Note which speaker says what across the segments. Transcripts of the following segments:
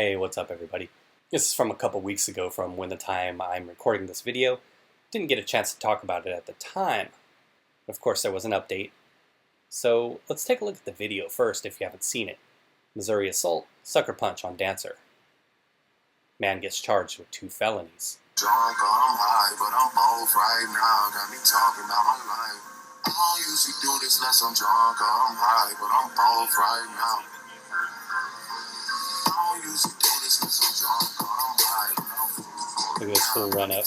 Speaker 1: Hey, what's up everybody? This is from a couple weeks ago from when the time I'm recording this video. Didn't get a chance to talk about it at the time. Of course, there was an update. So let's take a look at the video first if you haven't seen it. Missouri assault, sucker punch on dancer. Man gets charged with 2 felonies.
Speaker 2: Drunk, I'm high, but I'm both right now. Got me talking about my life. I don't usually do this unless I'm drunk or I'm high, but I'm both right now. I don't usually do this unless I'm drunk or I'm high.
Speaker 1: Look at this full run up.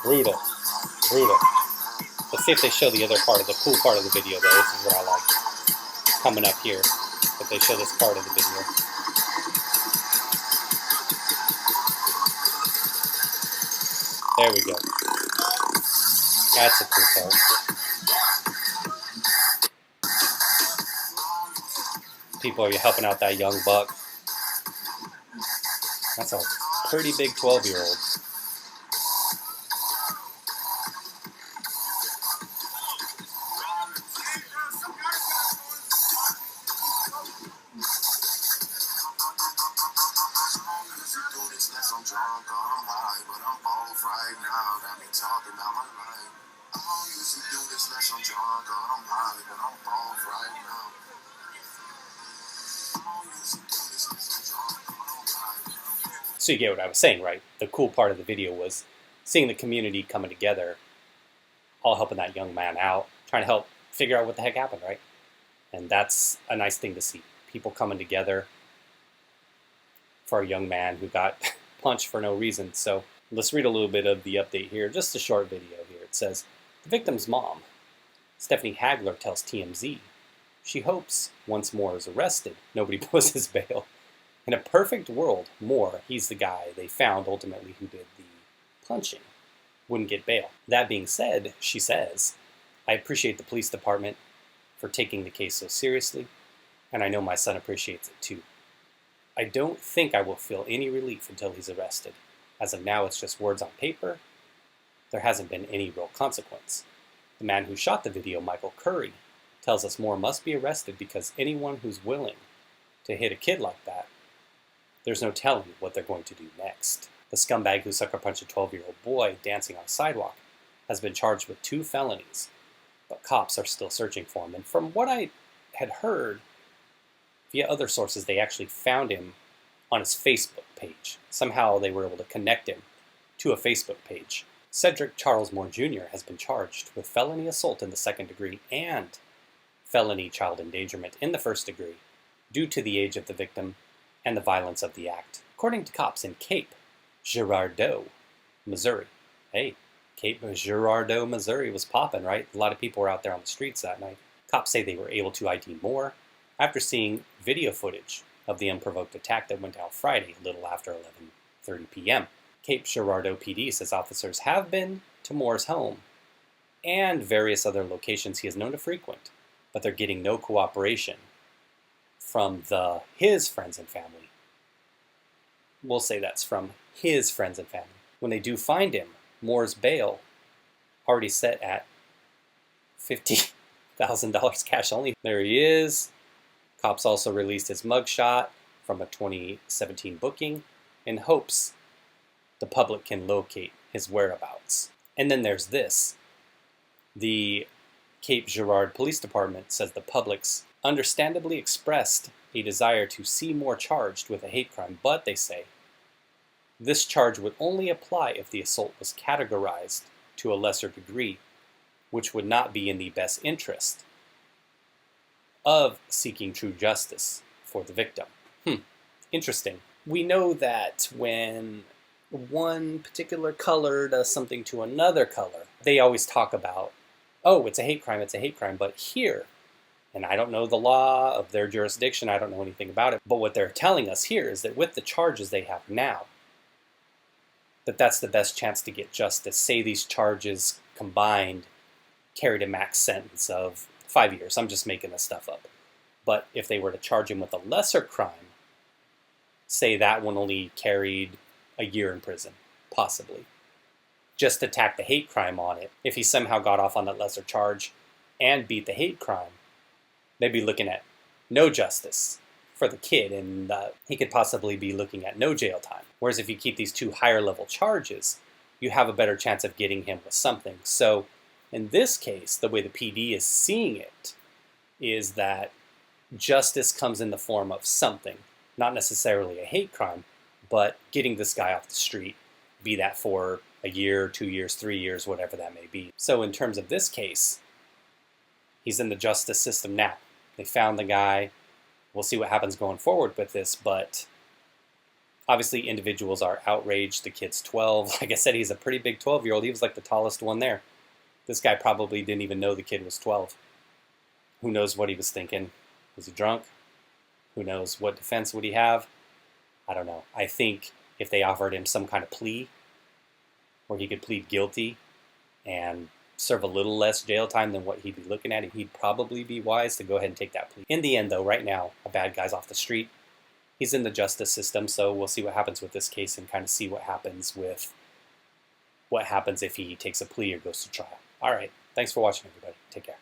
Speaker 1: Brutal. Brutal. Let's see if they show the other part of the cool part of the video though. This is what I like. Coming up here. If they show this part of the video. There we go. That's a cool part. People are helping out that young buck. That's a pretty big 12-year-old. So you get what I was saying, right? The cool part of the video was seeing the community coming together, all helping that young man out, trying to help figure out what the heck happened, right? And that's a nice thing to see. People coming together for a young man who got punched for no reason. So let's read a little bit of the update here, just a short video here. It says, the victim's mom, Stephanie Hagler, tells TMZ she hopes once Moore is arrested, nobody poses bail. In a perfect world, Moore, he's the guy they found ultimately who did the punching, wouldn't get bail. That being said, she says, I appreciate the police department for taking the case so seriously, and I know my son appreciates it too. I don't think I will feel any relief until he's arrested. As of now, it's just words on paper. There hasn't been any real consequence. The man who shot the video, Michael Curry, tells us Moore must be arrested because anyone who's willing to hit a kid like that, there's no telling what they're going to do next. The scumbag who sucker punched a 12-year-old boy dancing on a sidewalk has been charged with 2 felonies, but cops are still searching for him. And from what I had heard, via other sources, they actually found him on his Facebook page. Somehow they were able to connect him to a Facebook page. Cedric Charles Moore Jr. has been charged with felony assault in the 2nd degree and felony child endangerment in the 1st degree due to the age of the victim and the violence of the act. According to cops in Cape Girardeau, Missouri. Hey, Cape Girardeau, Missouri was popping, right? A lot of people were out there on the streets that night. Cops say they were able to ID Moore after seeing video footage of the unprovoked attack that went down Friday, a little after 11:30 p.m. Cape Girardeau PD says officers have been to Moore's home and various other locations he is known to frequent, but they're getting no cooperation from his friends and family. We'll say that's from his friends and family. When they do find him, Moore's bail already set at $50,000 cash only. There he is. Cops also released his mugshot from a 2017 booking in hopes the public can locate his whereabouts. And then there's this. The Cape Girardeau Police Department says the public's understandably expressed a desire to see Moore charged with a hate crime, but they say this charge would only apply if the assault was categorized to a lesser degree, which would not be in the best interest of seeking true justice for the victim. Interesting. We know that when one particular color does something to another color, they always talk about, oh, it's a hate crime, but here, and I don't know the law of their jurisdiction, I don't know anything about it, but what they're telling us here is that with the charges they have now, that's the best chance to get justice. Say these charges combined carried a max sentence of 5 years. I'm just making this stuff up. But if they were to charge him with a lesser crime, say that one only carried a year in prison, possibly. Just to tack the hate crime on it. If he somehow got off on that lesser charge and beat the hate crime, they'd be looking at no justice for the kid, and he could possibly be looking at no jail time. Whereas if you keep these two higher level charges, you have a better chance of getting him with something. So in this case, the way the PD is seeing it is that justice comes in the form of something, not necessarily a hate crime, but getting this guy off the street, be that for a year, 2 years, 3 years, whatever that may be. So in terms of this case, he's in the justice system now. They found the guy. We'll see what happens going forward with this, but obviously individuals are outraged. The kid's 12. Like I said, he's a pretty big 12-year-old. He was like the tallest one there. This guy probably didn't even know the kid was 12. Who knows what he was thinking? Was he drunk? Who knows what defense would he have? I don't know. I think if they offered him some kind of plea where he could plead guilty and serve a little less jail time than what he'd be looking at, he'd probably be wise to go ahead and take that plea. In the end, though, right now, a bad guy's off the street. He's in the justice system, so we'll see what happens with this case and kind of see what happens if he takes a plea or goes to trial. All right. Thanks for watching, everybody. Take care.